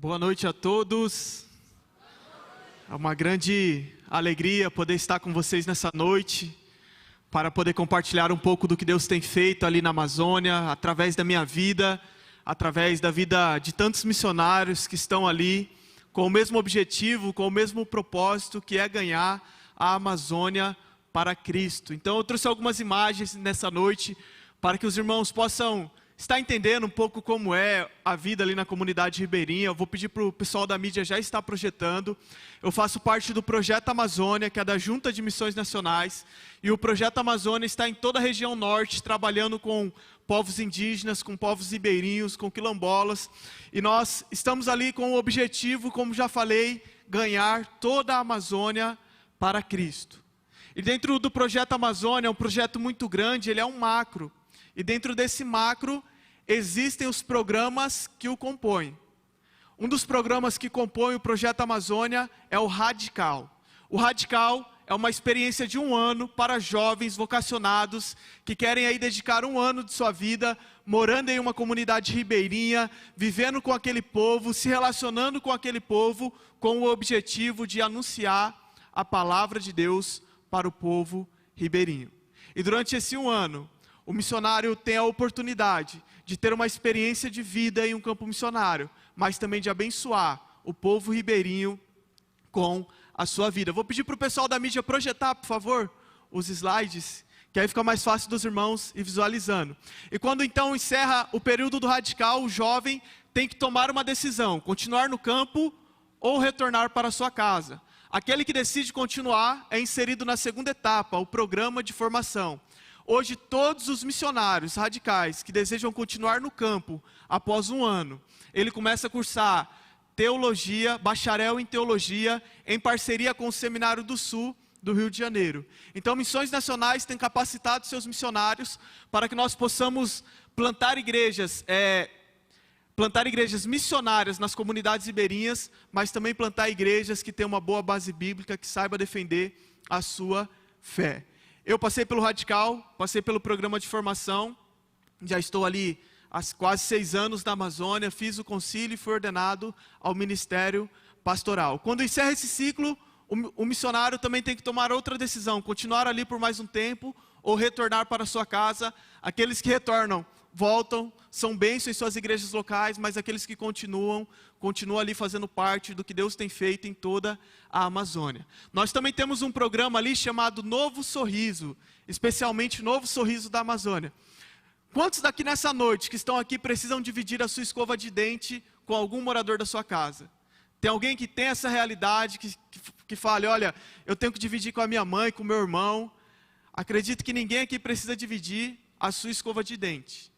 Boa noite a todos. É uma grande alegria poder estar com vocês nessa noite, para poder compartilhar um pouco do que Deus tem feito ali na Amazônia, através da minha vida, através da vida de tantos missionários que estão ali, com o mesmo objetivo, com o mesmo propósito, que é ganhar a Amazônia para Cristo. Então eu trouxe algumas imagens nessa noite, para que os irmãos possam está entendendo um pouco como é a vida ali na comunidade ribeirinha. Eu vou pedir para o pessoal da mídia já estar projetando. Eu faço parte do Projeto Amazônia, que é da Junta de Missões Nacionais. E o Projeto Amazônia está em toda a região norte, trabalhando com povos indígenas, com povos ribeirinhos, com quilombolas. E nós estamos ali com o objetivo, como já falei, ganhar toda a Amazônia para Cristo. E dentro do Projeto Amazônia, é um projeto muito grande, ele é um macro. E dentro desse macro, existem os programas que o compõem. Um dos programas que compõe o Projeto Amazônia é o Radical. O Radical é uma experiência de 1 ano para jovens vocacionados que querem aí dedicar 1 ano de sua vida morando em uma comunidade ribeirinha, vivendo com aquele povo, se relacionando com aquele povo, com o objetivo de anunciar a palavra de Deus para o povo ribeirinho. E durante esse 1 ano, o missionário tem a oportunidade de ter uma experiência de vida em um campo missionário, mas também de abençoar o povo ribeirinho com a sua vida. Vou pedir para o pessoal da mídia projetar, por favor, os slides, que aí fica mais fácil dos irmãos ir visualizando. E quando então encerra o período do Radical, o jovem tem que tomar uma decisão: continuar no campo ou retornar para sua casa. Aquele que decide continuar é inserido na segunda etapa, o programa de formação. Hoje, todos os missionários radicais que desejam continuar no campo após 1 ano, ele começa a cursar teologia, bacharel em teologia, em parceria com o Seminário do Sul do Rio de Janeiro. Então, Missões Nacionais têm capacitado seus missionários para que nós possamos plantar igrejas missionárias nas comunidades ribeirinhas, mas também plantar igrejas que tenham uma boa base bíblica, que saiba defender a sua fé. Eu passei pelo Radical, passei pelo programa de formação, já estou ali há quase 6 anos na Amazônia, fiz o concílio e fui ordenado ao ministério pastoral. Quando encerra esse ciclo, o missionário também tem que tomar outra decisão: continuar ali por mais um tempo ou retornar para sua casa. Aqueles que retornam voltam, são bênçãos em suas igrejas locais, mas aqueles que continuam ali fazendo parte do que Deus tem feito em toda a Amazônia. Nós também temos um programa ali chamado Novo Sorriso, especialmente Novo Sorriso da Amazônia. Quantos daqui nessa noite que estão aqui precisam dividir a sua escova de dente com algum morador da sua casa? Tem alguém que tem essa realidade, que fale: olha, eu tenho que dividir com a minha mãe, com o meu irmão. Acredito que ninguém aqui precisa dividir a sua escova de dente.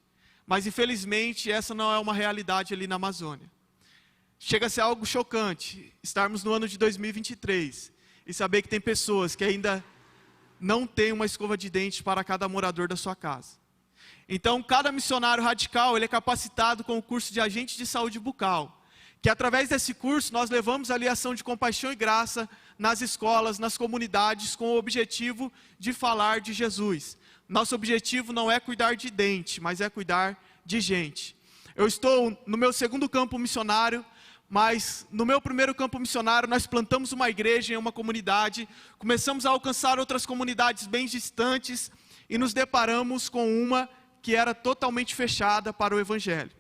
Mas infelizmente essa não é uma realidade ali na Amazônia. Chega a ser algo chocante estarmos no ano de 2023 e saber que tem pessoas que ainda não têm uma escova de dente para cada morador da sua casa. Então, cada missionário radical, ele é capacitado com o curso de agente de saúde bucal, que através desse curso nós levamos ali a ação de compaixão e graça nas escolas, nas comunidades, com o objetivo de falar de Jesus. Nosso objetivo não é cuidar de dente, mas é cuidar de gente. Eu estou no meu 2º campo missionário, mas no meu 1º campo missionário nós plantamos uma igreja em uma comunidade, começamos a alcançar outras comunidades bem distantes e nos deparamos com uma que era totalmente fechada para o evangelho.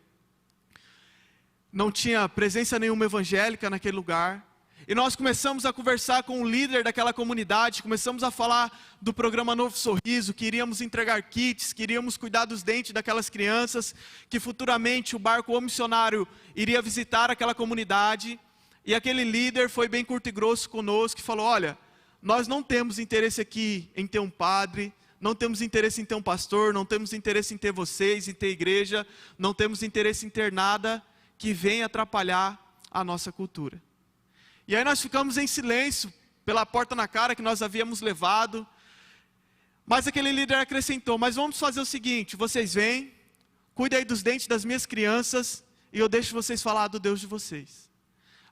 Não tinha presença nenhuma evangélica naquele lugar. E nós começamos a conversar com o líder daquela comunidade, começamos a falar do programa Novo Sorriso, que iríamos entregar kits, que iríamos cuidar dos dentes daquelas crianças, que futuramente o barco ou missionário iria visitar aquela comunidade. E aquele líder foi bem curto e grosso conosco e falou: olha, nós não temos interesse aqui em ter um padre, não temos interesse em ter um pastor, não temos interesse em ter vocês, em ter igreja, não temos interesse em ter nada que venha atrapalhar a nossa cultura. E aí nós ficamos em silêncio, pela porta na cara que nós havíamos levado. Mas aquele líder acrescentou: mas vamos fazer o seguinte, vocês vêm, cuidem aí dos dentes das minhas crianças, e eu deixo vocês falar do Deus de vocês.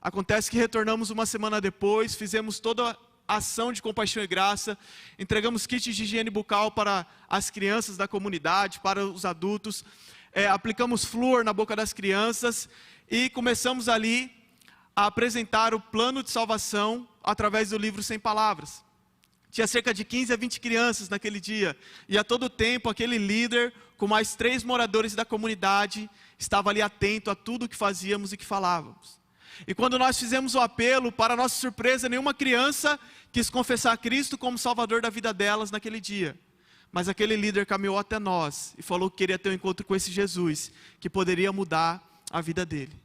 Acontece que retornamos 1 semana depois, fizemos toda a ação de compaixão e graça, entregamos kits de higiene bucal para as crianças da comunidade, para os adultos, aplicamos flúor na boca das crianças, e começamos ali a apresentar o plano de salvação através do livro Sem Palavras. Tinha cerca de 15 a 20 crianças naquele dia, e a todo tempo aquele líder, com mais 3 moradores da comunidade, estava ali atento a tudo o que fazíamos e que falávamos. E quando nós fizemos o apelo, para nossa surpresa, nenhuma criança quis confessar Cristo como Salvador da vida delas naquele dia. Mas aquele líder caminhou até nós e falou que queria ter um encontro com esse Jesus, que poderia mudar a vida dele.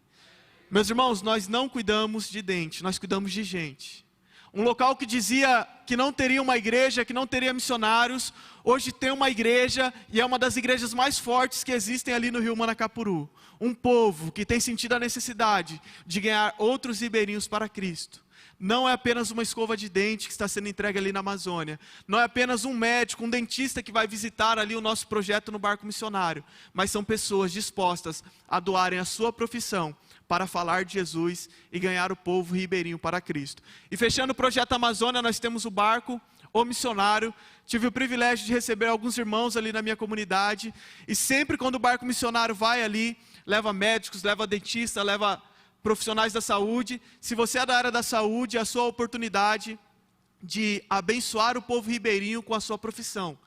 Meus irmãos, nós não cuidamos de dente, nós cuidamos de gente. Um local que dizia que não teria uma igreja, que não teria missionários, hoje tem uma igreja, e é uma das igrejas mais fortes que existem ali no Rio Manacapuru. Um povo que tem sentido a necessidade de ganhar outros ribeirinhos para Cristo. Não é apenas uma escova de dente que está sendo entregue ali na Amazônia. Não é apenas um médico, um dentista que vai visitar ali o nosso projeto no barco missionário. Mas são pessoas dispostas a doarem a sua profissão para falar de Jesus e ganhar o povo ribeirinho para Cristo. E fechando o projeto Amazônia, nós temos o barco, o missionário. Tive o privilégio de receber alguns irmãos ali na minha comunidade. E sempre quando o barco missionário vai ali, leva médicos, leva dentista, leva profissionais da saúde. Se você é da área da saúde, é a sua oportunidade de abençoar o povo ribeirinho com a sua profissão.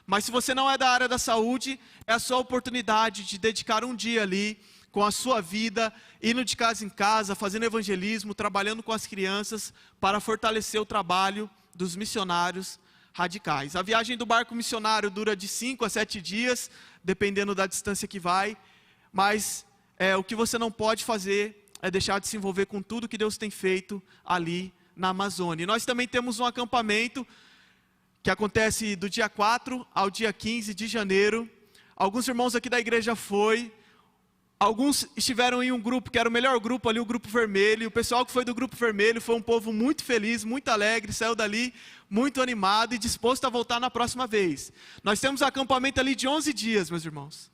Mas se você não é da área da saúde, é a sua oportunidade de dedicar um dia ali, com a sua vida, indo de casa em casa, fazendo evangelismo, trabalhando com as crianças, para fortalecer o trabalho dos missionários radicais. A viagem do barco missionário dura de 5 a 7 dias, dependendo da distância que vai, mas o que você não pode fazer é deixar de se envolver com tudo que Deus tem feito ali na Amazônia. E nós também temos um acampamento que acontece do dia 4 ao dia 15 de janeiro. Alguns irmãos aqui da igreja alguns estiveram em um grupo que era o melhor grupo ali, o grupo vermelho. O pessoal que foi do grupo vermelho foi um povo muito feliz, muito alegre, saiu dali muito animado e disposto a voltar na próxima vez. Nós temos um acampamento ali de 11 dias, meus irmãos.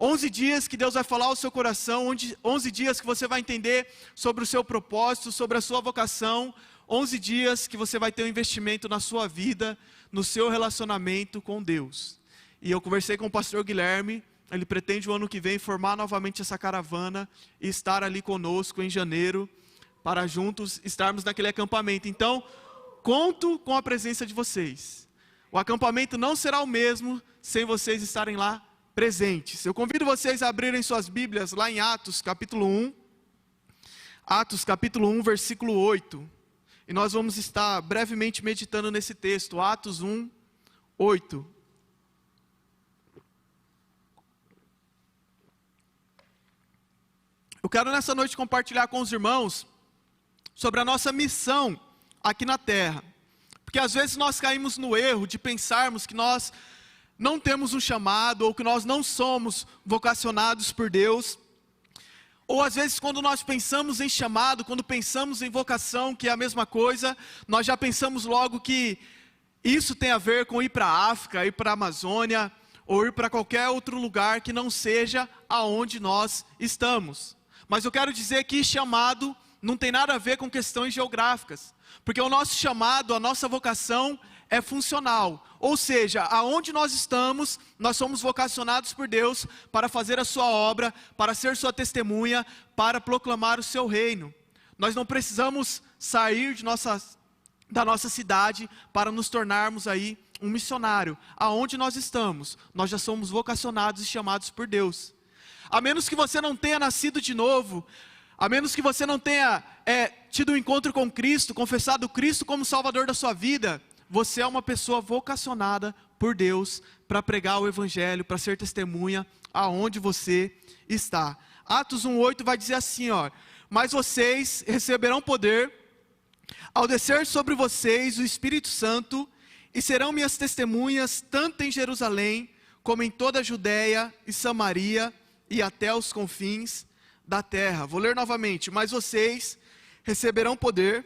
11 dias que Deus vai falar ao seu coração, 11 dias que você vai entender sobre o seu propósito, sobre a sua vocação, 11 dias que você vai ter um investimento na sua vida, no seu relacionamento com Deus. E eu conversei com o pastor Guilherme, ele pretende o ano que vem formar novamente essa caravana e estar ali conosco em janeiro, para juntos estarmos naquele acampamento. Então, conto com a presença de vocês. O acampamento não será o mesmo sem vocês estarem lá presentes. Eu convido vocês a abrirem suas Bíblias lá em Atos capítulo 1. Atos capítulo 1, versículo 8. E nós vamos estar brevemente meditando nesse texto. Atos 1, 8. Eu quero nessa noite compartilhar com os irmãos sobre a nossa missão aqui na terra. Porque às vezes nós caímos no erro de pensarmos que nós não temos um chamado, ou que nós não somos vocacionados por Deus. Ou às vezes quando nós pensamos em chamado, quando pensamos em vocação, que é a mesma coisa, nós já pensamos logo que isso tem a ver com ir para a África, ir para a Amazônia, ou ir para qualquer outro lugar que não seja aonde nós estamos. Mas eu quero dizer que chamado não tem nada a ver com questões geográficas. Porque o nosso chamado, a nossa vocação é funcional. Ou seja, aonde nós estamos, nós somos vocacionados por Deus para fazer a sua obra, para ser sua testemunha, para proclamar o seu reino. Nós não precisamos sair da nossa cidade para nos tornarmos aí um missionário. Aonde nós estamos, nós já somos vocacionados e chamados por Deus. A menos que você não tenha nascido de novo, a menos que você não tenha tido um encontro com Cristo, confessado Cristo como Salvador da sua vida, você é uma pessoa vocacionada por Deus para pregar o Evangelho, para ser testemunha aonde você está. Atos 1,8 vai dizer assim, ó: mas vocês receberão poder ao descer sobre vocês o Espírito Santo, e serão minhas testemunhas tanto em Jerusalém, como em toda a Judéia e Samaria, e até os confins da terra. Vou ler novamente. Mas vocês receberão poder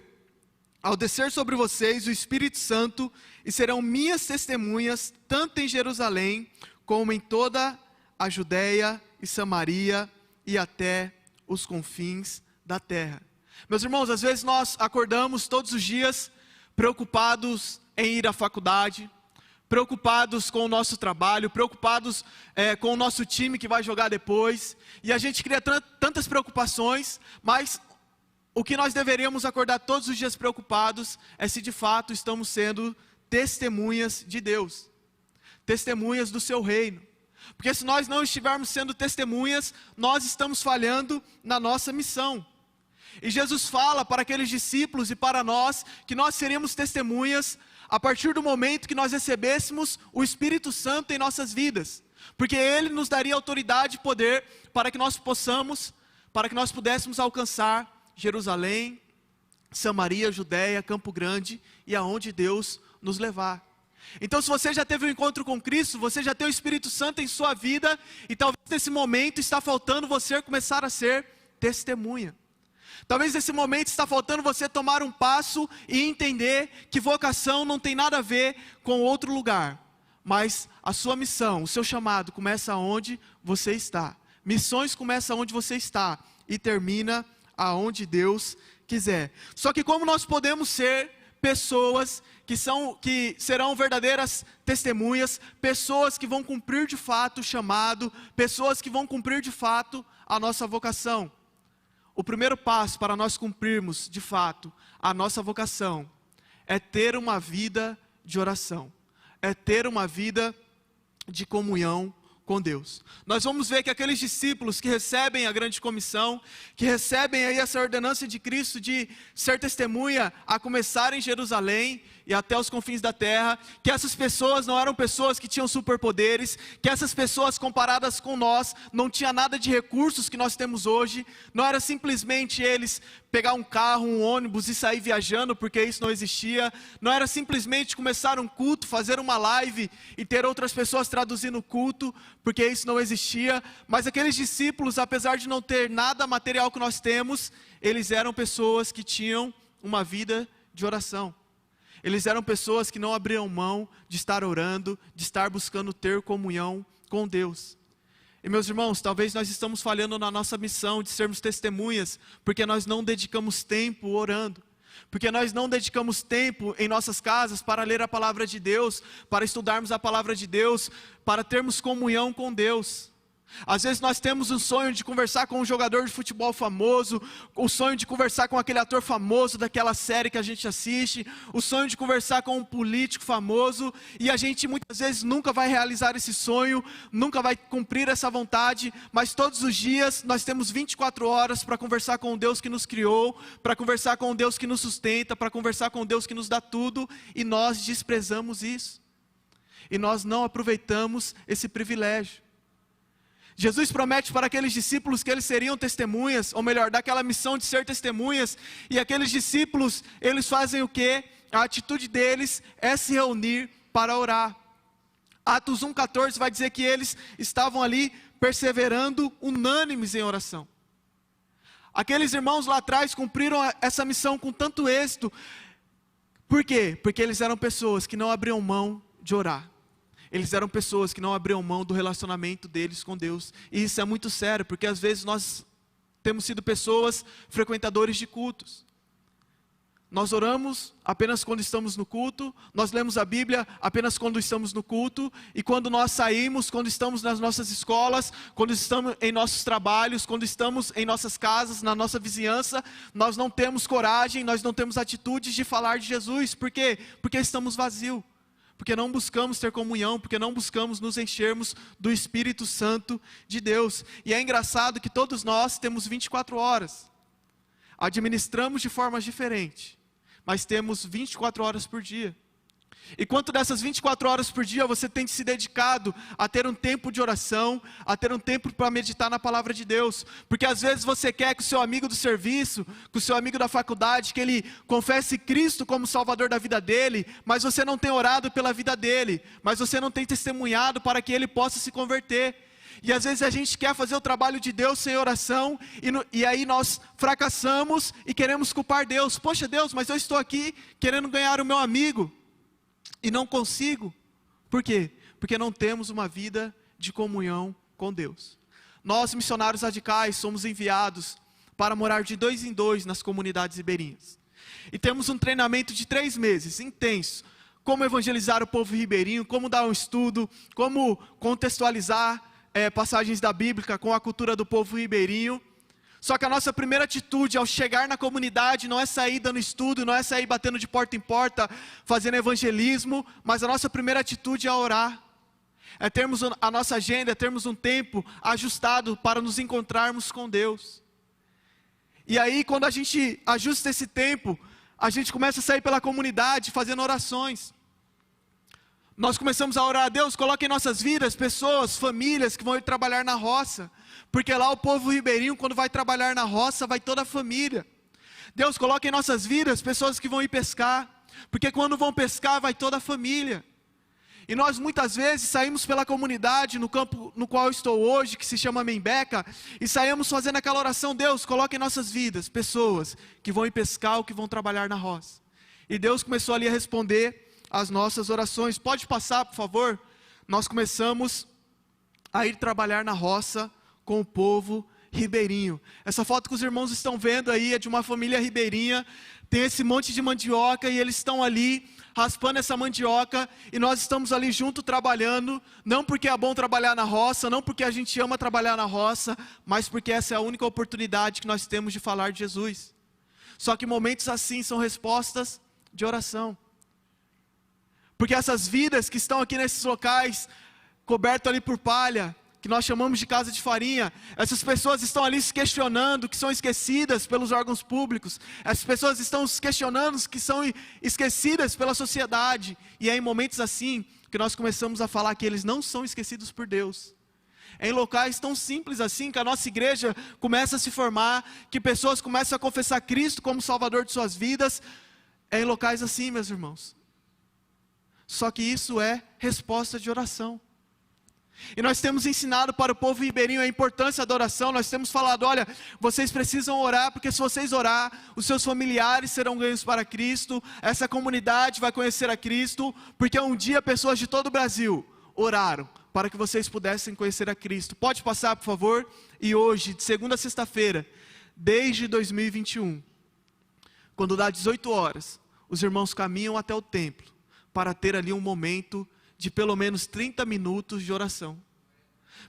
ao descer sobre vocês o Espírito Santo, e serão minhas testemunhas, tanto em Jerusalém, como em toda a Judéia e Samaria, e até os confins da terra. Meus irmãos, às vezes nós acordamos todos os dias preocupados em ir à faculdade, preocupados com o nosso trabalho, preocupados com o nosso time que vai jogar depois, e a gente cria tantas preocupações, mas o que nós deveríamos acordar todos os dias preocupados é se de fato estamos sendo testemunhas de Deus, testemunhas do seu reino. Porque se nós não estivermos sendo testemunhas, nós estamos falhando na nossa missão. E Jesus fala para aqueles discípulos e para nós, que nós seríamos testemunhas a partir do momento que nós recebêssemos o Espírito Santo em nossas vidas. Porque Ele nos daria autoridade e poder para que nós pudéssemos alcançar Jerusalém, Samaria, Judéia, Campo Grande e aonde Deus nos levar. Então, se você já teve um encontro com Cristo, você já tem o Espírito Santo em sua vida, e talvez nesse momento está faltando você começar a ser testemunha. Talvez nesse momento está faltando você tomar um passo e entender que vocação não tem nada a ver com outro lugar, mas a sua missão, o seu chamado começa onde você está. Missões começam onde você está e termina aonde Deus quiser. Só que como nós podemos ser pessoas que serão verdadeiras testemunhas, pessoas que vão cumprir de fato o chamado, pessoas que vão cumprir de fato a nossa vocação? O primeiro passo para nós cumprirmos de fato a nossa vocação é ter uma vida de oração, é ter uma vida de comunhão com Deus. Nós vamos ver que aqueles discípulos que recebem a grande comissão, que recebem aí essa ordenança de Cristo de ser testemunha, a começar em Jerusalém e até os confins da terra, que essas pessoas não eram pessoas que tinham superpoderes, que essas pessoas comparadas com nós, não tinha nada de recursos que nós temos hoje, não era simplesmente eles pegar um carro, um ônibus e sair viajando, porque isso não existia, não era simplesmente começar um culto, fazer uma live e ter outras pessoas traduzindo o culto, porque isso não existia, mas aqueles discípulos, apesar de não ter nada material que nós temos, eles eram pessoas que tinham uma vida de oração. Eles eram pessoas que não abriam mão de estar orando, de estar buscando ter comunhão com Deus. E meus irmãos, talvez nós estamos falhando na nossa missão de sermos testemunhas, porque nós não dedicamos tempo orando, porque nós não dedicamos tempo em nossas casas para ler a palavra de Deus, para estudarmos a palavra de Deus, para termos comunhão com Deus. Às vezes nós temos um sonho de conversar com um jogador de futebol famoso, o sonho de conversar com aquele ator famoso daquela série que a gente assiste, o sonho de conversar com um político famoso, e a gente muitas vezes nunca vai realizar esse sonho, nunca vai cumprir essa vontade, mas todos os dias nós temos 24 horas para conversar com o Deus que nos criou, para conversar com o Deus que nos sustenta, para conversar com o Deus que nos dá tudo, e nós desprezamos isso, e nós não aproveitamos esse privilégio. Jesus promete para aqueles discípulos que eles seriam testemunhas, ou melhor, daquela missão de ser testemunhas, e aqueles discípulos, eles fazem o quê? A atitude deles é se reunir para orar. Atos 1,14 vai dizer que eles estavam ali perseverando unânimes em oração. Aqueles irmãos lá atrás cumpriram essa missão com tanto êxito. Por quê? Porque eles eram pessoas que não abriam mão de orar. Eles eram pessoas que não abriam mão do relacionamento deles com Deus. E isso é muito sério, porque às vezes nós temos sido pessoas frequentadores de cultos. Nós oramos apenas quando estamos no culto, nós lemos a Bíblia apenas quando estamos no culto, e quando nós saímos, quando estamos nas nossas escolas, quando estamos em nossos trabalhos, quando estamos em nossas casas, na nossa vizinhança, nós não temos coragem, nós não temos atitudes de falar de Jesus. Por quê? Porque estamos vazios. Porque não buscamos ter comunhão, porque não buscamos nos enchermos do Espírito Santo de Deus. E é engraçado que todos nós temos 24 horas, administramos de formas diferentes, mas temos 24 horas por dia. E quanto dessas 24 horas por dia você tem se dedicado a ter um tempo de oração, a ter um tempo para meditar na palavra de Deus? Porque às vezes você quer que o seu amigo do serviço, que o seu amigo da faculdade, que ele confesse Cristo como Salvador da vida dele, mas você não tem orado pela vida dele, mas você não tem testemunhado para que ele possa se converter. E às vezes a gente quer fazer o trabalho de Deus sem oração, e aí nós fracassamos e queremos culpar Deus. Poxa Deus, mas eu estou aqui querendo ganhar o meu amigo e não consigo. Por quê? Porque não temos uma vida de comunhão com Deus. Nós, missionários radicais, somos enviados para morar de 2 em 2 nas comunidades ribeirinhas. E temos um treinamento de 3 meses, intenso. Como evangelizar o povo ribeirinho, como dar um estudo, como contextualizar passagens da Bíblia com a cultura do povo ribeirinho. Só que a nossa primeira atitude ao chegar na comunidade não é sair dando estudo, não é sair batendo de porta em porta, fazendo evangelismo, mas a nossa primeira atitude é orar. É termos a nossa agenda, é termos um tempo ajustado para nos encontrarmos com Deus. E aí, quando a gente ajusta esse tempo, a gente começa a sair pela comunidade fazendo orações. Nós começamos a orar a Deus, coloque em nossas vidas pessoas, famílias que vão ir trabalhar na roça. Porque lá o povo ribeirinho, quando vai trabalhar na roça, vai toda a família. Deus, coloque em nossas vidas pessoas que vão ir pescar. Porque quando vão pescar, vai toda a família. E nós muitas vezes saímos pela comunidade, no campo no qual eu estou hoje, que se chama Membeca, e saímos fazendo aquela oração: Deus, coloque em nossas vidas pessoas que vão ir pescar ou que vão trabalhar na roça. E Deus começou ali a responder as nossas orações. Pode passar, por favor? Nós começamos a ir trabalhar na roça com o povo ribeirinho. Essa foto que os irmãos estão vendo aí é de uma família ribeirinha. Tem esse monte de mandioca e eles estão ali raspando essa mandioca, e nós estamos ali junto trabalhando, não porque é bom trabalhar na roça, não porque a gente ama trabalhar na roça, mas porque essa é a única oportunidade que nós temos de falar de Jesus. Só que momentos assim são respostas de oração. Porque essas vidas que estão aqui nesses locais, cobertos ali por palha, que nós chamamos de casa de farinha, essas pessoas estão ali se questionando, que são esquecidas pelos órgãos públicos, essas pessoas estão se questionando, que são esquecidas pela sociedade, e é em momentos assim, que nós começamos a falar que eles não são esquecidos por Deus. É em locais tão simples assim, que a nossa igreja começa a se formar, que pessoas começam a confessar Cristo como Salvador de suas vidas, é em locais assim, meus irmãos. Só que isso é resposta de oração. E nós temos ensinado para o povo ribeirinho a importância da oração. Nós temos falado: olha, vocês precisam orar, porque se vocês orar, os seus familiares serão ganhos para Cristo, essa comunidade vai conhecer a Cristo, porque um dia pessoas de todo o Brasil oraram para que vocês pudessem conhecer a Cristo. Pode passar, por favor? E hoje, de segunda a sexta-feira, desde 2021, quando dá 18 horas, os irmãos caminham até o templo, para ter ali um momento de pelo menos 30 minutos de oração.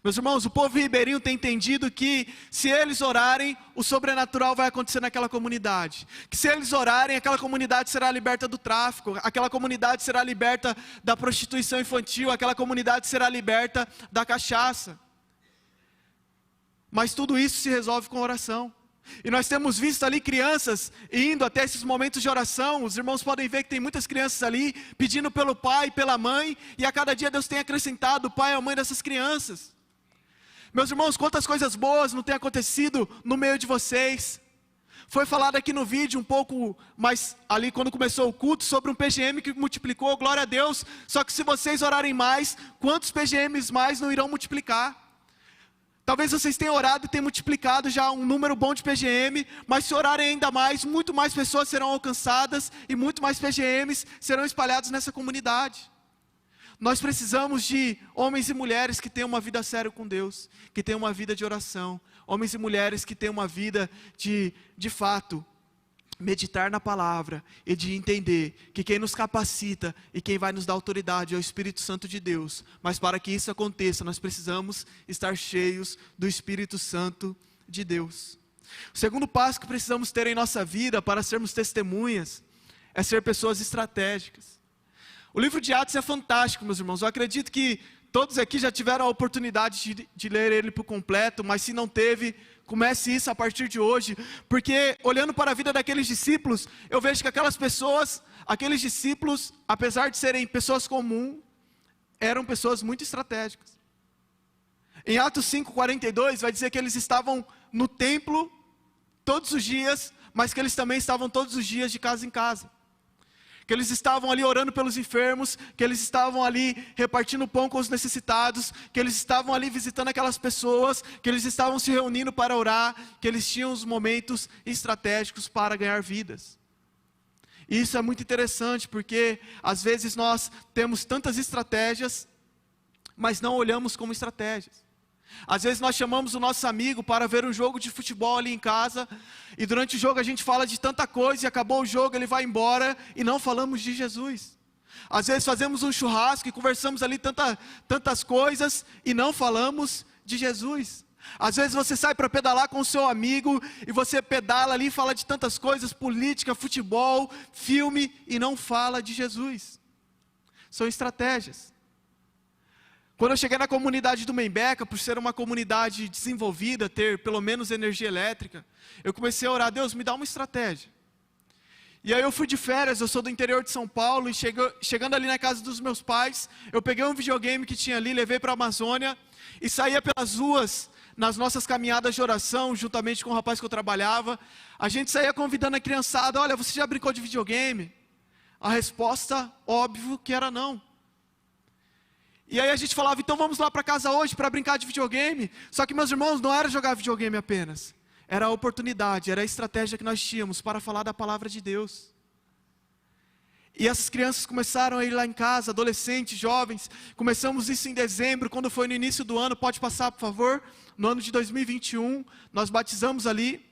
Meus irmãos, o povo ribeirinho tem entendido que se eles orarem, o sobrenatural vai acontecer naquela comunidade. Que se eles orarem, aquela comunidade será liberta do tráfico, aquela comunidade será liberta da prostituição infantil, aquela comunidade será liberta da cachaça. Mas tudo isso se resolve com oração. E nós temos visto ali crianças indo até esses momentos de oração. Os irmãos podem ver que tem muitas crianças ali pedindo pelo pai, pela mãe, e a cada dia Deus tem acrescentado o pai e a mãe dessas crianças. Meus irmãos, quantas coisas boas não tem acontecido no meio de vocês. Foi falado aqui no vídeo um pouco mais ali quando começou o culto sobre um PGM que multiplicou, glória a Deus. Só que se vocês orarem mais, quantos PGMs mais não irão multiplicar? Talvez vocês tenham orado e tenham multiplicado já um número bom de PGM, mas se orarem ainda mais, muito mais pessoas serão alcançadas e muito mais PGMs serão espalhados nessa comunidade. Nós precisamos de homens e mulheres que tenham uma vida séria com Deus, que tenham uma vida de oração, homens e mulheres que tenham uma vida de fato, meditar na palavra e de entender que quem nos capacita e quem vai nos dar autoridade é o Espírito Santo de Deus. Mas para que isso aconteça, nós precisamos estar cheios do Espírito Santo de Deus. O segundo passo que precisamos ter em nossa vida para sermos testemunhas é ser pessoas estratégicas. O livro de Atos é fantástico, meus irmãos. Eu acredito que todos aqui já tiveram a oportunidade de ler ele por completo, mas se não teve, comece isso a partir de hoje, porque olhando para a vida daqueles discípulos, eu vejo que aqueles discípulos, apesar de serem pessoas comuns, eram pessoas muito estratégicas. Em Atos 5:42 vai dizer que eles estavam no templo todos os dias, mas que eles também estavam todos os dias de casa em casa. Que eles estavam ali orando pelos enfermos, que eles estavam ali repartindo pão com os necessitados, que eles estavam ali visitando aquelas pessoas, que eles estavam se reunindo para orar, que eles tinham os momentos estratégicos para ganhar vidas. E isso é muito interessante, porque às vezes nós temos tantas estratégias, mas não olhamos como estratégias. Às vezes nós chamamos o nosso amigo para ver um jogo de futebol ali em casa, e durante o jogo a gente fala de tanta coisa, e acabou o jogo, ele vai embora, e não falamos de Jesus. Às vezes fazemos um churrasco e conversamos ali tantas coisas, e não falamos de Jesus. Às vezes você sai para pedalar com o seu amigo e você pedala ali e fala de tantas coisas, política, futebol, filme, e não fala de Jesus. São estratégias. Quando eu cheguei na comunidade do Membeca, por ser uma comunidade desenvolvida, ter pelo menos energia elétrica, eu comecei a orar: Deus, me dá uma estratégia. E aí eu fui de férias, eu sou do interior de São Paulo, e chegando ali na casa dos meus pais, eu peguei um videogame que tinha ali, levei para a Amazônia, e saía pelas ruas, nas nossas caminhadas de oração, juntamente com o rapaz que eu trabalhava, a gente saía convidando a criançada: olha, você já brincou de videogame? A resposta, óbvio, que era não. E aí a gente falava: então vamos lá para casa hoje para brincar de videogame. Só que, meus irmãos, não era jogar videogame apenas. Era a oportunidade, era a estratégia que nós tínhamos para falar da palavra de Deus. E essas crianças começaram a ir lá em casa, adolescentes, jovens. Começamos isso em dezembro, quando foi no início do ano. Pode passar, por favor. No ano de 2021, nós batizamos ali.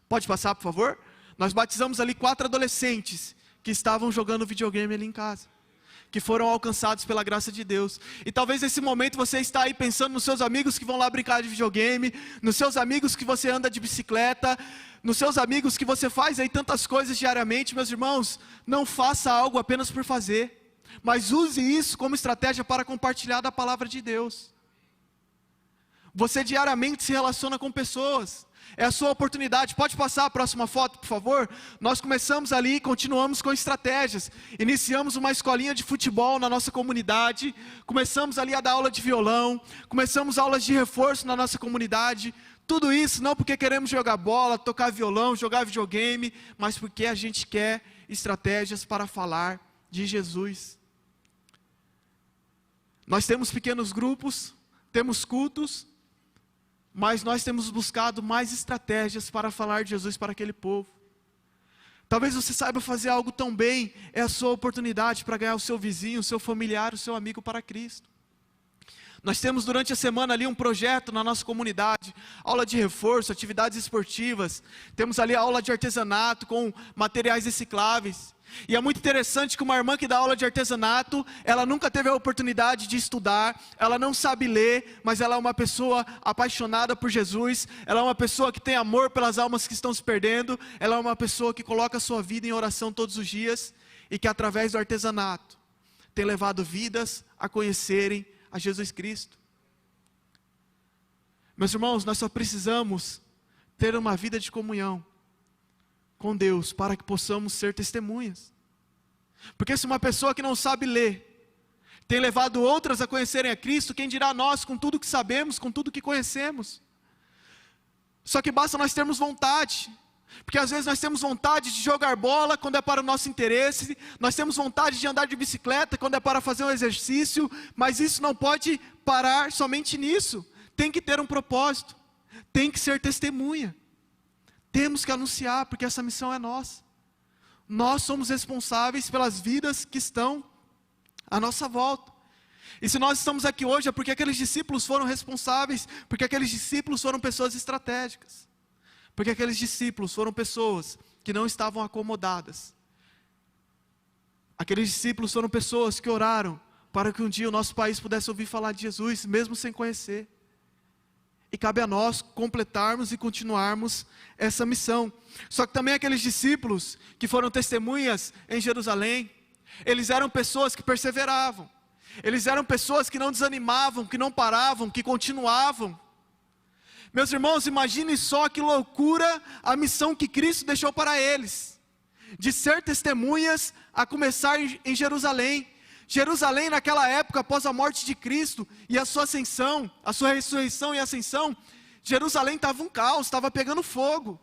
Pode passar, por favor. Nós batizamos ali 4 adolescentes que estavam jogando videogame ali em casa, que foram alcançados pela graça de Deus. E talvez nesse momento você está aí pensando nos seus amigos que vão lá brincar de videogame, nos seus amigos que você anda de bicicleta, nos seus amigos que você faz aí tantas coisas diariamente. Meus irmãos, não faça algo apenas por fazer, mas use isso como estratégia para compartilhar da palavra de Deus. Você diariamente se relaciona com pessoas, é a sua oportunidade. Pode passar a próxima foto, por favor? Nós começamos ali e continuamos com estratégias. Iniciamos uma escolinha de futebol na nossa comunidade, começamos ali a dar aula de violão, começamos aulas de reforço na nossa comunidade. Tudo isso não porque queremos jogar bola, tocar violão, jogar videogame, mas porque a gente quer estratégias para falar de Jesus. Nós temos pequenos grupos, temos cultos, mas nós temos buscado mais estratégias para falar de Jesus para aquele povo. Talvez você saiba fazer algo tão bem, é a sua oportunidade para ganhar o seu vizinho, o seu familiar, o seu amigo para Cristo. Nós temos durante a semana ali um projeto na nossa comunidade, aula de reforço, atividades esportivas, temos ali a aula de artesanato com materiais recicláveis. E é muito interessante que uma irmã que dá aula de artesanato, ela nunca teve a oportunidade de estudar, ela não sabe ler, mas ela é uma pessoa apaixonada por Jesus, ela é uma pessoa que tem amor pelas almas que estão se perdendo, ela é uma pessoa que coloca a sua vida em oração todos os dias, e que através do artesanato, tem levado vidas a conhecerem a Jesus Cristo. Meus irmãos, nós só precisamos ter uma vida de comunhão com Deus, para que possamos ser testemunhas. Porque se uma pessoa que não sabe ler, tem levado outras a conhecerem a Cristo, quem dirá nós, com tudo que sabemos, com tudo que conhecemos? Só que basta nós termos vontade, porque às vezes nós temos vontade de jogar bola, quando é para o nosso interesse, nós temos vontade de andar de bicicleta, quando é para fazer um exercício, mas isso não pode parar somente nisso, tem que ter um propósito, tem que ser testemunha. Temos que anunciar, porque essa missão é nossa. Nós somos responsáveis pelas vidas que estão à nossa volta. E se nós estamos aqui hoje é porque aqueles discípulos foram responsáveis, porque aqueles discípulos foram pessoas estratégicas. Porque aqueles discípulos foram pessoas que não estavam acomodadas. Aqueles discípulos foram pessoas que oraram para que um dia o nosso país pudesse ouvir falar de Jesus, mesmo sem conhecer. E cabe a nós completarmos e continuarmos essa missão. Só que também aqueles discípulos que foram testemunhas em Jerusalém, eles eram pessoas que perseveravam. Eles eram pessoas que não desanimavam, que não paravam, que continuavam. Meus irmãos, imaginem só que loucura a missão que Cristo deixou para eles. De ser testemunhas a começar em Jerusalém. Jerusalém naquela época, após a morte de Cristo e a sua ascensão, a sua ressurreição e ascensão, Jerusalém estava um caos, estava pegando fogo.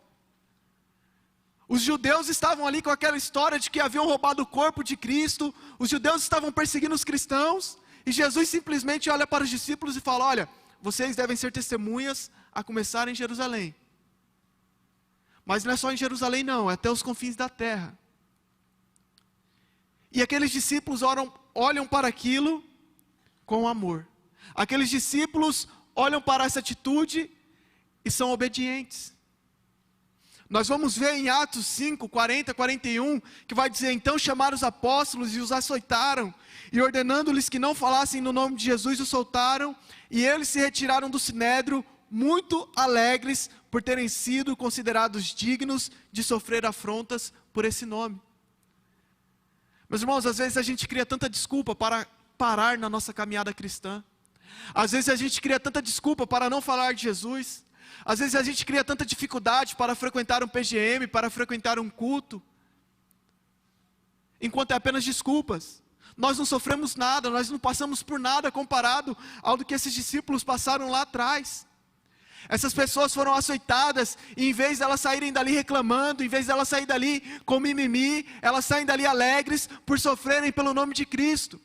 Os judeus estavam ali com aquela história de que haviam roubado o corpo de Cristo, os judeus estavam perseguindo os cristãos, e Jesus simplesmente olha para os discípulos e fala: olha, vocês devem ser testemunhas a começar em Jerusalém. Mas não é só em Jerusalém não, é até os confins da terra. E aqueles discípulos olham para aquilo com amor. Aqueles discípulos olham para essa atitude e são obedientes. Nós vamos ver em Atos 5, 40, 41, que vai dizer: então chamaram os apóstolos e os açoitaram, e ordenando-lhes que não falassem no nome de Jesus, os soltaram, e eles se retiraram do sinédrio, muito alegres por terem sido considerados dignos de sofrer afrontas por esse nome. Meus irmãos, às vezes a gente cria tanta desculpa para parar na nossa caminhada cristã. Às vezes a gente cria tanta desculpa para não falar de Jesus. Às vezes a gente cria tanta dificuldade para frequentar um PGM, para frequentar um culto, enquanto é apenas desculpas. Nós não sofremos nada, nós não passamos por nada comparado ao do que esses discípulos passaram lá atrás. Essas pessoas foram açoitadas, e em vez de elas saírem dali reclamando, em vez de elas saírem dali com mimimi, elas saem dali alegres por sofrerem pelo nome de Cristo.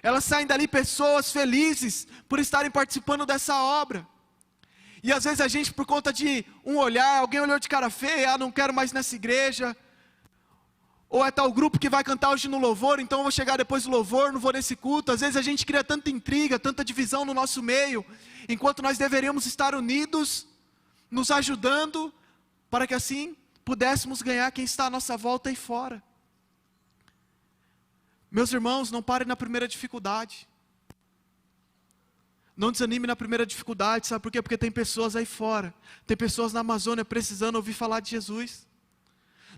Elas saem dali pessoas felizes por estarem participando dessa obra. E às vezes a gente, por conta de um olhar, alguém olhou de cara feia, não quero mais nessa igreja, ou é tal grupo que vai cantar hoje no louvor, então eu vou chegar depois do louvor, não vou nesse culto. Às vezes a gente cria tanta intriga, tanta divisão no nosso meio, enquanto nós deveríamos estar unidos, nos ajudando, para que assim pudéssemos ganhar quem está à nossa volta e fora. Meus irmãos, não parem na primeira dificuldade. Não desanime na primeira dificuldade, sabe por quê? Porque tem pessoas aí fora, tem pessoas na Amazônia precisando ouvir falar de Jesus.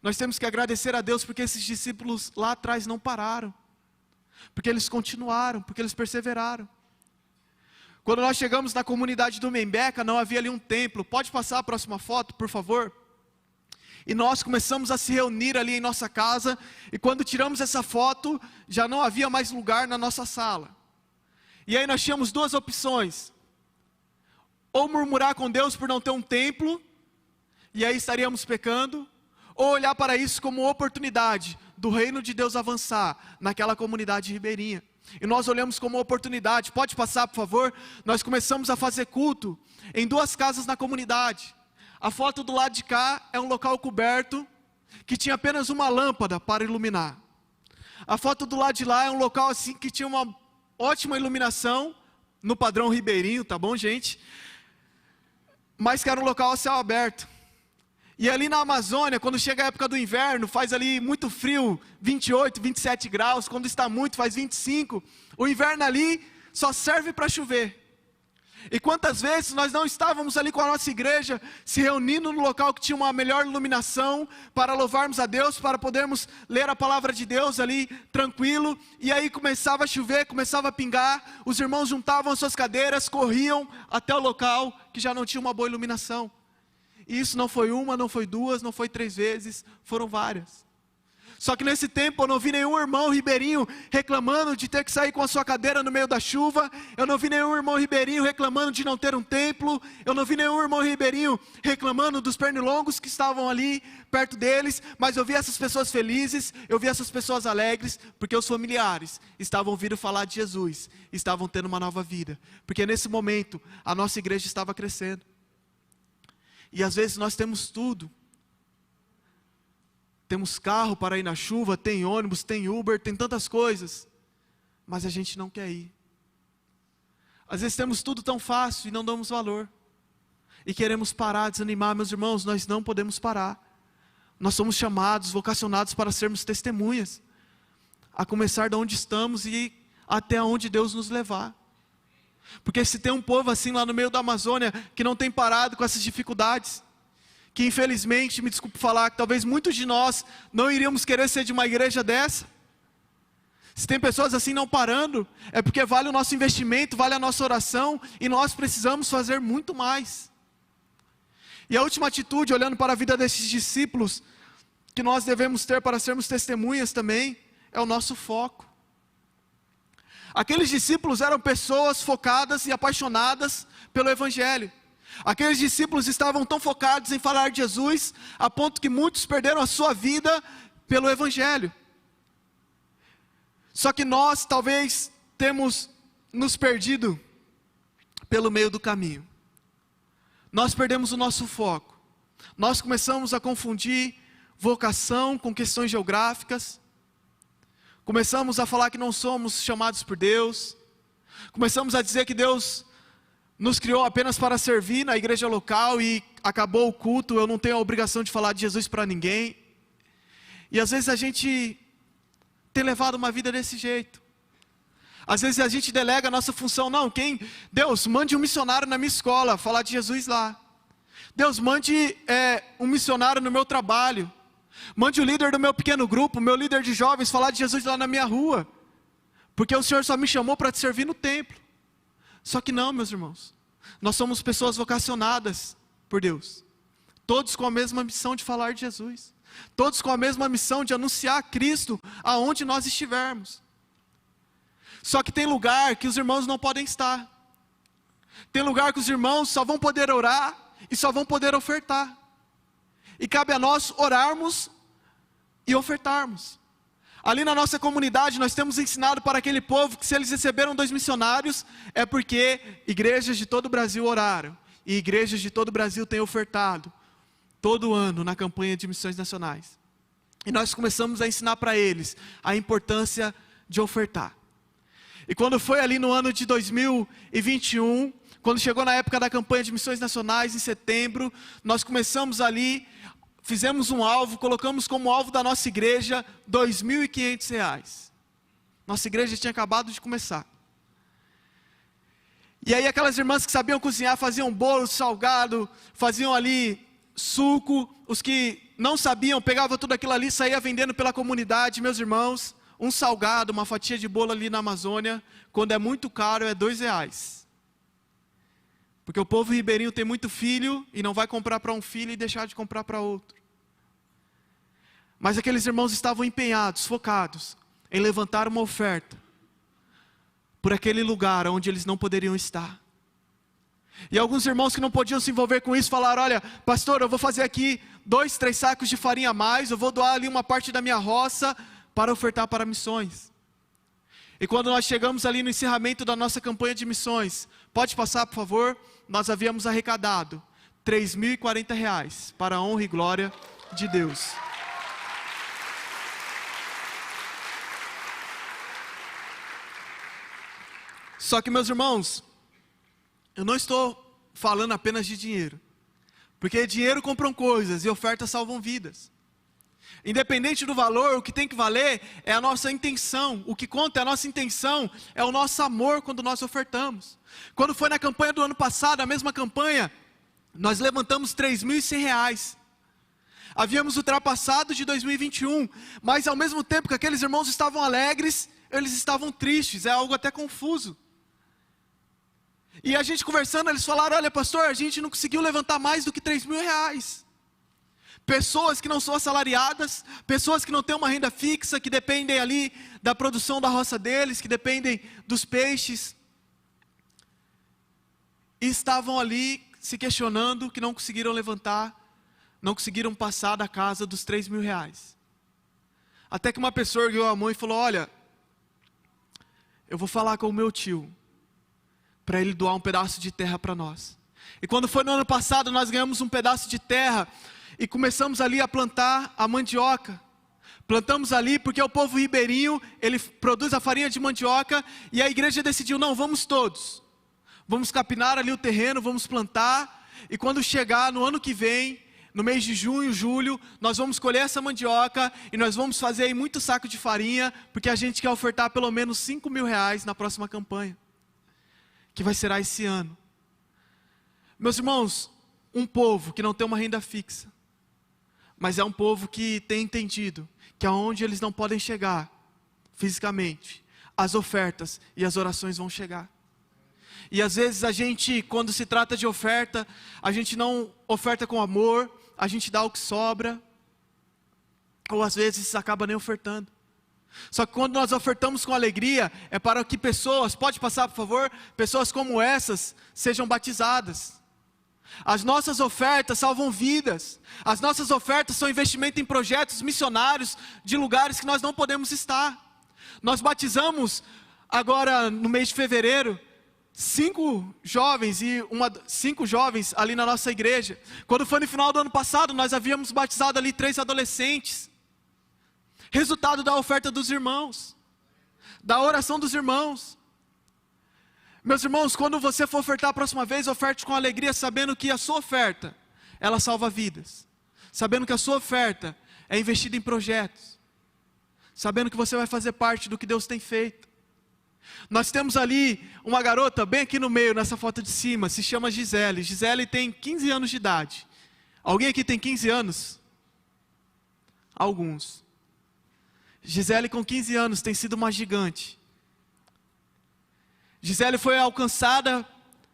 Nós temos que agradecer a Deus porque esses discípulos lá atrás não pararam, porque eles continuaram, porque eles perseveraram. Quando nós chegamos na comunidade do Membeca, não havia ali um templo. Pode passar a próxima foto, por favor? E nós começamos a se reunir ali em nossa casa, e quando tiramos essa foto, já não havia mais lugar na nossa sala. E aí nós tínhamos duas opções: ou murmurar com Deus por não ter um templo, e aí estaríamos pecando, ou olhar para isso como oportunidade do reino de Deus avançar naquela comunidade ribeirinha. E nós olhamos como oportunidade. Pode passar, por favor? Nós começamos a fazer culto em duas casas na comunidade. A foto do lado de cá é um local coberto, que tinha apenas uma lâmpada para iluminar. A foto do lado de lá é um local assim que tinha uma ótima iluminação, no padrão ribeirinho, tá bom, gente? Mas que era um local a céu aberto. E ali na Amazônia, quando chega a época do inverno, faz ali muito frio, 28, 27 graus, quando está muito faz 25, o inverno ali só serve para chover. E quantas vezes nós não estávamos ali com a nossa igreja, se reunindo no local que tinha uma melhor iluminação, para louvarmos a Deus, para podermos ler a palavra de Deus ali, tranquilo, e aí começava a chover, começava a pingar, os irmãos juntavam as suas cadeiras, corriam até o local que já não tinha uma boa iluminação. E isso não foi uma, não foi duas, não foi 3 vezes, foram várias. Só que nesse tempo eu não vi nenhum irmão ribeirinho reclamando de ter que sair com a sua cadeira no meio da chuva. Eu não vi nenhum irmão ribeirinho reclamando de não ter um templo. Eu não vi nenhum irmão ribeirinho reclamando dos pernilongos que estavam ali perto deles. Mas eu vi essas pessoas felizes, eu vi essas pessoas alegres, porque os familiares estavam ouvindo falar de Jesus, estavam tendo uma nova vida. Porque nesse momento a nossa igreja estava crescendo. E às vezes nós temos tudo. Temos carro para ir na chuva, tem ônibus, tem Uber, tem tantas coisas. Mas a gente não quer ir. Às vezes temos tudo tão fácil e não damos valor. E queremos parar, desanimar. Meus irmãos, nós não podemos parar. Nós somos chamados, vocacionados para sermos testemunhas. A começar de onde estamos e até onde Deus nos levar. Porque se tem um povo assim lá no meio da Amazônia, que não tem parado com essas dificuldades, que infelizmente, me desculpe falar, que talvez muitos de nós não iríamos querer ser de uma igreja dessa. Se tem pessoas assim não parando, é porque vale o nosso investimento, vale a nossa oração, e nós precisamos fazer muito mais. E a última atitude, olhando para a vida desses discípulos, que nós devemos ter para sermos testemunhas também, é o nosso foco. Aqueles discípulos eram pessoas focadas e apaixonadas pelo Evangelho. Aqueles discípulos estavam tão focados em falar de Jesus, a ponto que muitos perderam a sua vida pelo Evangelho. Só que nós talvez temos nos perdido pelo meio do caminho. Nós perdemos o nosso foco. Nós começamos a confundir vocação com questões geográficas. Começamos a falar que não somos chamados por Deus. Começamos a dizer que Deus nos criou apenas para servir na igreja local e acabou o culto, eu não tenho a obrigação de falar de Jesus para ninguém. E às vezes a gente tem levado uma vida desse jeito. Às vezes a gente delega a nossa função, não, Deus, mande um missionário na minha escola, falar de Jesus lá. Deus, mande um missionário no meu trabalho. Mande o líder do meu pequeno grupo, meu líder de jovens, falar de Jesus lá na minha rua. Porque o Senhor só me chamou para te servir no templo. Só que não, meus irmãos. Nós somos pessoas vocacionadas por Deus. Todos com a mesma missão de falar de Jesus. Todos com a mesma missão de anunciar Cristo aonde nós estivermos. Só que tem lugar que os irmãos não podem estar. Tem lugar que os irmãos só vão poder orar e só vão poder ofertar. E cabe a nós orarmos e ofertarmos. Ali na nossa comunidade nós temos ensinado para aquele povo que se eles receberam 2 missionários, é porque igrejas de todo o Brasil oraram. E igrejas de todo o Brasil têm ofertado todo ano na campanha de missões nacionais. E nós começamos a ensinar para eles a importância de ofertar. E quando foi ali no ano de 2021, quando chegou na época da campanha de missões nacionais, em setembro, nós começamos ali, fizemos um alvo, colocamos como alvo da nossa igreja R$ 2.500. Nossa igreja tinha acabado de começar. E aí aquelas irmãs que sabiam cozinhar, faziam bolo, salgado, faziam ali suco. Os que não sabiam, pegavam tudo aquilo ali, saía vendendo pela comunidade. Meus irmãos, um salgado, uma fatia de bolo ali na Amazônia, quando é muito caro, é R$2. Porque o povo ribeirinho tem muito filho e não vai comprar para um filho e deixar de comprar para outro. Mas aqueles irmãos estavam empenhados, focados em levantar uma oferta por aquele lugar onde eles não poderiam estar. E alguns irmãos que não podiam se envolver com isso falaram: olha, pastor, eu vou fazer aqui 2, 3 sacos de farinha a mais, eu vou doar ali uma parte da minha roça para ofertar para missões. E quando nós chegamos ali no encerramento da nossa campanha de missões, pode passar por favor, nós havíamos arrecadado R$ 3.040 para a honra e glória de Deus. Só que, meus irmãos, eu não estou falando apenas de dinheiro, porque dinheiro compram coisas e ofertas salvam vidas. Independente do valor, o que tem que valer é a nossa intenção. O que conta é a nossa intenção, é o nosso amor quando nós ofertamos. Quando foi na campanha do ano passado, a mesma campanha, nós levantamos R$ 3.100. Havíamos ultrapassado de 2021, mas ao mesmo tempo que aqueles irmãos estavam alegres, eles estavam tristes, é algo até confuso. E a gente conversando, eles falaram: olha pastor, a gente não conseguiu levantar mais do que R$ 3.000. Pessoas que não são assalariadas, pessoas que não têm uma renda fixa, que dependem ali da produção da roça deles, que dependem dos peixes. E estavam ali se questionando que não conseguiram levantar, não conseguiram passar da casa dos R$ 3.000. Até que uma pessoa ergueu a mão e falou: olha, eu vou falar com o meu tio, para ele doar um pedaço de terra para nós. E quando foi no ano passado, nós ganhamos um pedaço de terra, e começamos ali a plantar a mandioca. Plantamos ali porque o povo ribeirinho, ele produz a farinha de mandioca, e a igreja decidiu: não, vamos todos. Vamos capinar ali o terreno, vamos plantar, e quando chegar no ano que vem, no mês de junho, julho, nós vamos colher essa mandioca, e nós vamos fazer aí muito saco de farinha, porque a gente quer ofertar pelo menos R$ 5.000 na próxima campanha, que vai ser esse ano. Meus irmãos, um povo que não tem uma renda fixa, mas é um povo que tem entendido que aonde eles não podem chegar fisicamente, as ofertas e as orações vão chegar. E às vezes a gente, quando se trata de oferta, a gente não oferta com amor, a gente dá o que sobra, ou às vezes acaba nem ofertando. Só que quando nós ofertamos com alegria, é para que pessoas, pode passar por favor, pessoas como essas sejam batizadas. As nossas ofertas salvam vidas. As nossas ofertas são investimento em projetos missionários de lugares que nós não podemos estar. Nós agora no mês de fevereiro 5 jovens ali na nossa igreja. Quando foi no final do ano passado, nós havíamos batizado ali 3 adolescentes. Resultado da oferta dos irmãos, da oração dos irmãos. Meus irmãos, quando você for ofertar a próxima vez, oferte com alegria, sabendo que a sua oferta, ela salva vidas. Sabendo que a sua oferta é investida em projetos. Sabendo que você vai fazer parte do que Deus tem feito. Nós temos ali uma garota bem aqui no meio, nessa foto de cima, se chama Gisele. Gisele tem 15 anos de idade. Alguém aqui tem 15 anos? Alguns. Gisele com 15 anos tem sido uma gigante. Gisele foi alcançada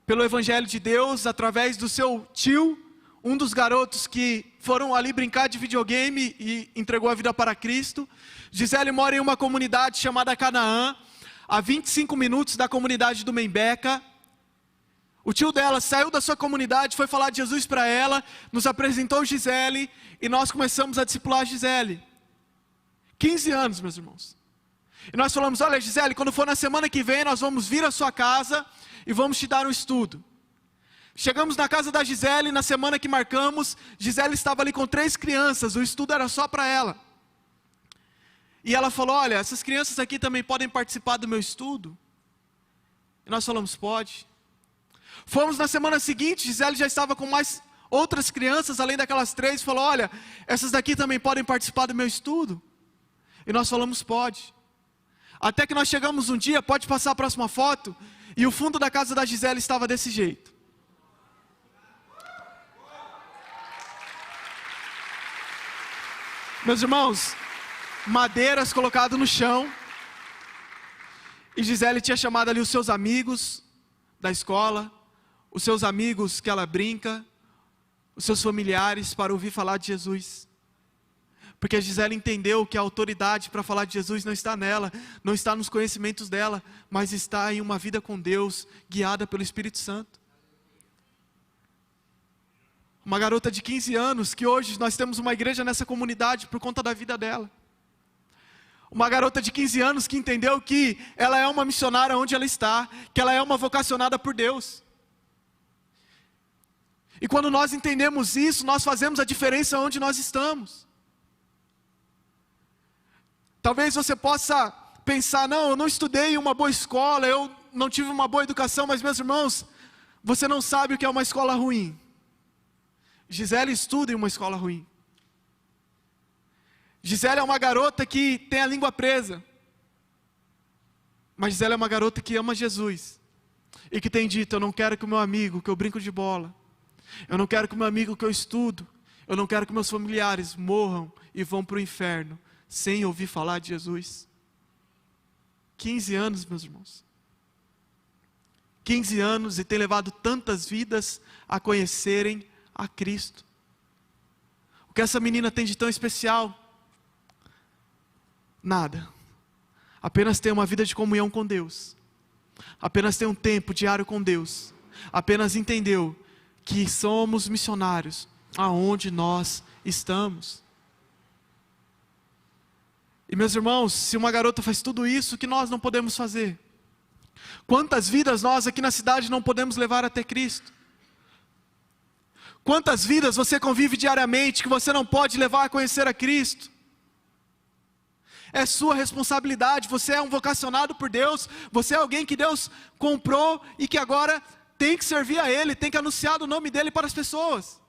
pelo Evangelho de Deus através do seu tio, um dos garotos que foram ali brincar de videogame e entregou a vida para Cristo. Gisele mora em uma comunidade chamada Canaã, a 25 minutos da comunidade do Membeca. O tio dela saiu da sua comunidade, foi falar de Jesus para ela, nos apresentou Gisele e nós começamos a discipular Gisele. 15 anos, meus irmãos. E nós falamos, olha Gisele, quando for na semana que vem, nós vamos vir à sua casa e vamos te dar um estudo. Chegamos na casa da Gisele, na semana que marcamos, Gisele estava ali com 3 crianças, o estudo era só para ela. E ela falou, olha, essas crianças aqui também podem participar do meu estudo? E nós falamos, pode. Fomos na semana seguinte, Gisele já estava com mais outras crianças, além daquelas 3, falou, olha, essas daqui também podem participar do meu estudo? E nós falamos, pode. Até que nós chegamos um dia, pode passar a próxima foto, e o fundo da casa da Gisele estava desse jeito. Meus irmãos, madeiras colocadas no chão, e Gisele tinha chamado ali os seus amigos da escola, os seus amigos que ela brinca, os seus familiares para ouvir falar de Jesus. Porque a Gisele entendeu que a autoridade para falar de Jesus não está nela, não está nos conhecimentos dela, mas está em uma vida com Deus, guiada pelo Espírito Santo. Uma garota de 15 anos, que hoje nós temos uma igreja nessa comunidade por conta da vida dela. Uma garota de 15 anos que entendeu que ela é uma missionária onde ela está, que ela é uma vocacionada por Deus. E quando nós entendemos isso, nós fazemos a diferença onde nós estamos. Talvez você possa pensar, não, eu não estudei em uma boa escola, eu não tive uma boa educação, mas meus irmãos, você não sabe o que é uma escola ruim. Gisele estuda em uma escola ruim. Gisele é uma garota que tem a língua presa. Mas Gisele é uma garota que ama Jesus. E que tem dito, eu não quero que o meu amigo, que eu brinco de bola, eu não quero que o meu amigo que eu estudo, eu não quero que meus familiares morram e vão para o inferno, sem ouvir falar de Jesus. 15 anos, meus irmãos. 15 anos e tem levado tantas vidas a conhecerem a Cristo. O que essa menina tem de tão especial? Nada. Apenas tem uma vida de comunhão com Deus. Apenas tem um tempo diário com Deus. Apenas entendeu que somos missionários aonde nós estamos. E meus irmãos, se uma garota faz tudo isso, o que nós não podemos fazer? Quantas vidas nós aqui na cidade não podemos levar até Cristo? Quantas vidas você convive diariamente que você não pode levar a conhecer a Cristo? É sua responsabilidade, você é um vocacionado por Deus, você é alguém que Deus comprou e que agora tem que servir a Ele, tem que anunciar o nome dEle para as pessoas.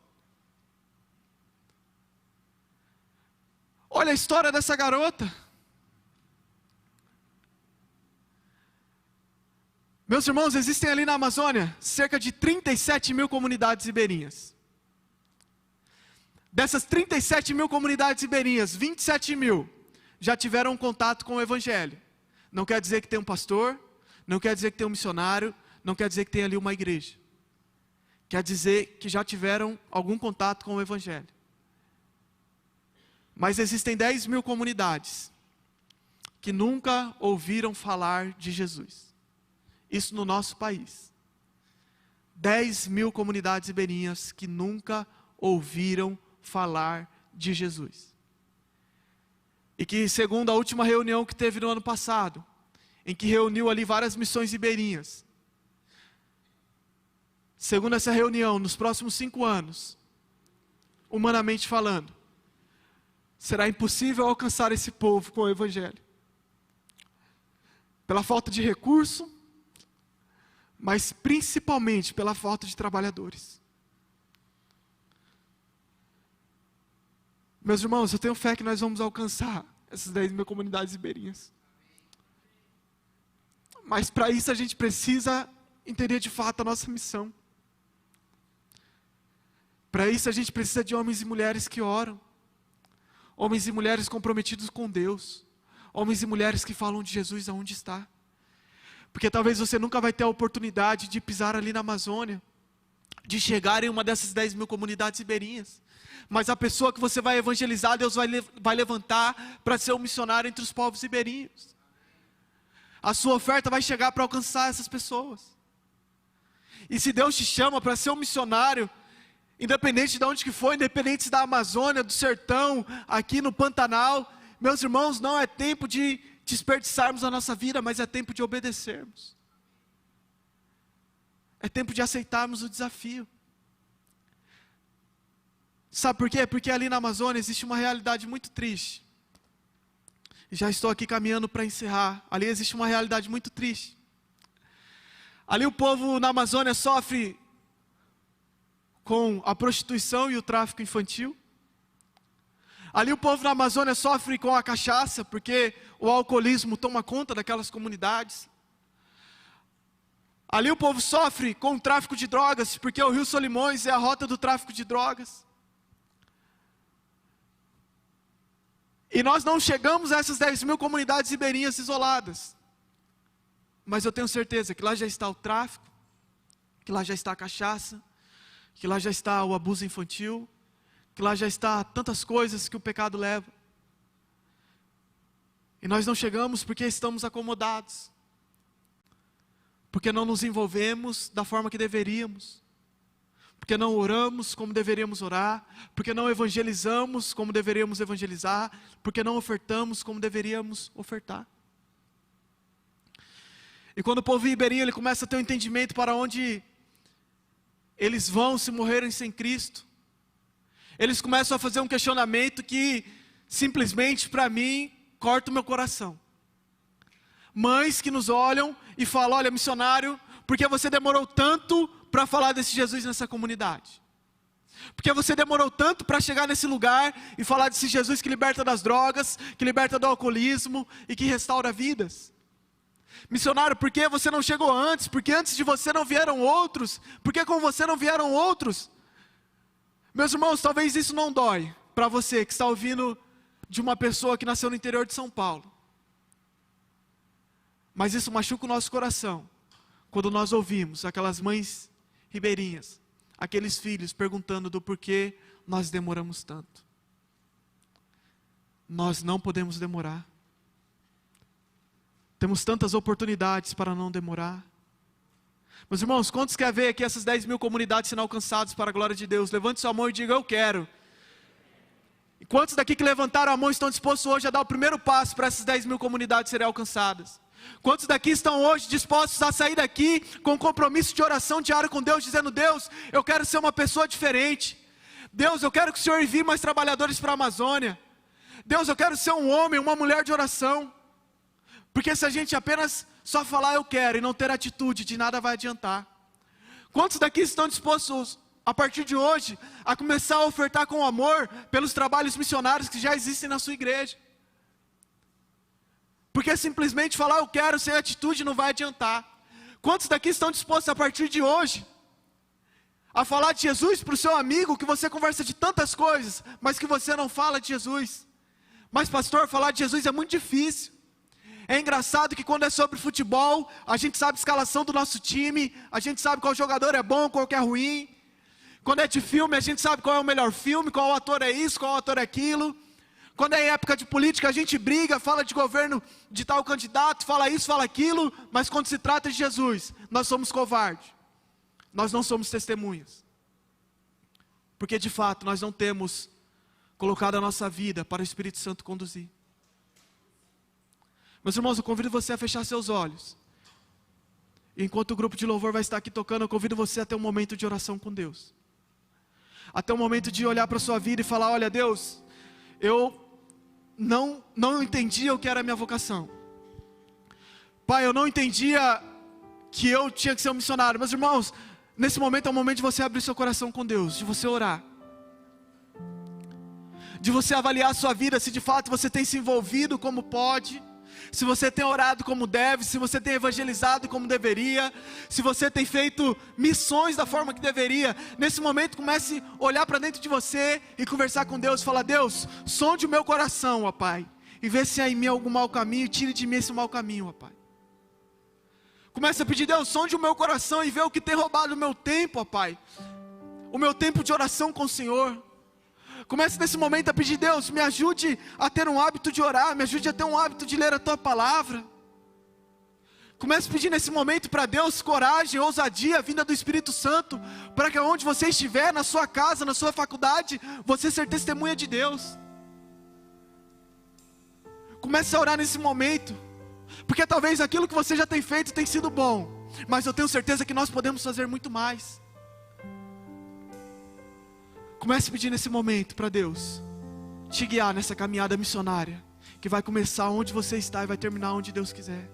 Olha a história dessa garota. Meus irmãos, existem ali na Amazônia cerca de 37 mil comunidades ribeirinhas. Dessas 37 mil comunidades ribeirinhas, 27 mil já tiveram contato com o Evangelho. Não quer dizer que tem um pastor, não quer dizer que tem um missionário, não quer dizer que tem ali uma igreja. Quer dizer que já tiveram algum contato com o Evangelho. Mas existem 10 mil comunidades que nunca ouviram falar de Jesus. Isso no nosso país. 10 mil comunidades ribeirinhas que nunca ouviram falar de Jesus. E que, segundo a última reunião que teve no ano passado, em que reuniu ali várias missões ribeirinhas, segundo essa reunião, nos próximos 5 anos, humanamente falando, será impossível alcançar esse povo com o Evangelho. Pela falta de recurso, mas principalmente pela falta de trabalhadores. Meus irmãos, eu tenho fé que nós vamos alcançar essas 10 mil comunidades ribeirinhas. Mas para isso a gente precisa entender de fato a nossa missão. Para isso a gente precisa de homens e mulheres que oram. Homens e mulheres comprometidos com Deus. Homens e mulheres que falam de Jesus aonde está. Porque talvez você nunca vai ter a oportunidade de pisar ali na Amazônia, de chegar em uma dessas 10 mil comunidades ribeirinhas. Mas a pessoa que você vai evangelizar, Deus vai levantar para ser um missionário entre os povos ribeirinhos. A sua oferta vai chegar para alcançar essas pessoas. E se Deus te chama para ser um missionário, independente de onde que for, independente da Amazônia, do sertão, aqui no Pantanal, meus irmãos, não é tempo de desperdiçarmos a nossa vida, mas é tempo de obedecermos. É tempo de aceitarmos o desafio. Sabe por quê? Porque ali na Amazônia existe uma realidade muito triste. Já estou aqui caminhando para encerrar. Ali existe uma realidade muito triste. Ali o povo na Amazônia sofre com a prostituição e o tráfico infantil. Ali o povo na Amazônia sofre com a cachaça, porque o alcoolismo toma conta daquelas comunidades. Ali o povo sofre com o tráfico de drogas, porque o Rio Solimões é a rota do tráfico de drogas. E nós não chegamos a essas 10 mil comunidades ribeirinhas isoladas. Mas eu tenho certeza que lá já está o tráfico, que lá já está a cachaça, que lá já está o abuso infantil, que lá já está tantas coisas que o pecado leva. E nós não chegamos porque estamos acomodados, porque não nos envolvemos da forma que deveríamos, porque não oramos como deveríamos orar, porque não evangelizamos como deveríamos evangelizar, porque não ofertamos como deveríamos ofertar. E quando o povo ribeirinho ele começa a ter um entendimento para onde eles vão se morrerem sem Cristo, eles começam a fazer um questionamento que simplesmente para mim corta o meu coração. Mães que nos olham e falam: olha, missionário, por que você demorou tanto para falar desse Jesus nessa comunidade? Porque você demorou tanto para chegar nesse lugar e falar desse Jesus que liberta das drogas, que liberta do alcoolismo e que restaura vidas? Missionário, por que você não chegou antes? Porque antes de você não vieram outros? Por que com você não vieram outros? Meus irmãos, talvez isso não dói para você que está ouvindo de uma pessoa que nasceu no interior de São Paulo. Mas isso machuca o nosso coração quando nós ouvimos aquelas mães ribeirinhas, aqueles filhos perguntando do porquê nós demoramos tanto. Nós não podemos demorar. Temos tantas oportunidades para não demorar. Meus irmãos, quantos querem ver aqui essas 10 mil comunidades sendo alcançadas para a glória de Deus? Levante sua mão e diga: eu quero. E quantos daqui que levantaram a mão estão dispostos hoje a dar o primeiro passo para essas 10 mil comunidades serem alcançadas? Quantos daqui estão hoje dispostos a sair daqui com compromisso de oração diário com Deus, dizendo: Deus, eu quero ser uma pessoa diferente. Deus, eu quero que o Senhor envie mais trabalhadores para a Amazônia. Deus, eu quero ser um homem, uma mulher de oração. Porque se a gente apenas só falar eu quero e não ter atitude, de nada vai adiantar. Quantos daqui estão dispostos, a partir de hoje, a começar a ofertar com amor pelos trabalhos missionários que já existem na sua igreja? Porque simplesmente falar eu quero sem atitude não vai adiantar. Quantos daqui estão dispostos a partir de hoje a falar de Jesus para o seu amigo, que você conversa de tantas coisas, mas que você não fala de Jesus? Mas pastor, falar de Jesus é muito difícil. É engraçado que quando é sobre futebol, a gente sabe a escalação do nosso time, a gente sabe qual jogador é bom, qual que é ruim. Quando é de filme, a gente sabe qual é o melhor filme, qual ator é isso, qual ator é aquilo. Quando é época de política, a gente briga, fala de governo de tal candidato, fala isso, fala aquilo, mas quando se trata de Jesus, nós somos covardes. Nós não somos testemunhas. Porque de fato, nós não temos colocado a nossa vida para o Espírito Santo conduzir. Meus irmãos, eu convido você a fechar seus olhos. E enquanto o grupo de louvor vai estar aqui tocando, eu convido você a ter um momento de oração com Deus. Até um momento de olhar para a sua vida e falar: olha Deus, eu não entendia o que era a minha vocação. Pai, eu não entendia que eu tinha que ser um missionário. Meus irmãos, nesse momento é o momento de você abrir seu coração com Deus, de você orar. De você avaliar a sua vida, se de fato você tem se envolvido como pode, Se você tem orado como deve, se você tem evangelizado como deveria, se você tem feito missões da forma que deveria, nesse momento comece a olhar para dentro de você e conversar com Deus, falar: Deus, sonde o meu coração, ó Pai, e vê se há em mim algum mau caminho, tire de mim esse mau caminho, ó Pai. Comece a pedir: Deus, sonde o meu coração e vê o que tem roubado o meu tempo, ó Pai, o meu tempo de oração com o Senhor. Comece nesse momento a pedir: Deus, me ajude a ter um hábito de orar, me ajude a ter um hábito de ler a Tua Palavra. Comece a pedir nesse momento para Deus coragem, ousadia, vinda do Espírito Santo, para que onde você estiver, na sua casa, na sua faculdade, você seja testemunha de Deus. Comece a orar nesse momento, porque talvez aquilo que você já tem feito tem sido bom, mas eu tenho certeza que nós podemos fazer muito mais. Comece a pedir nesse momento para Deus te guiar nessa caminhada missionária, que vai começar onde você está e vai terminar onde Deus quiser.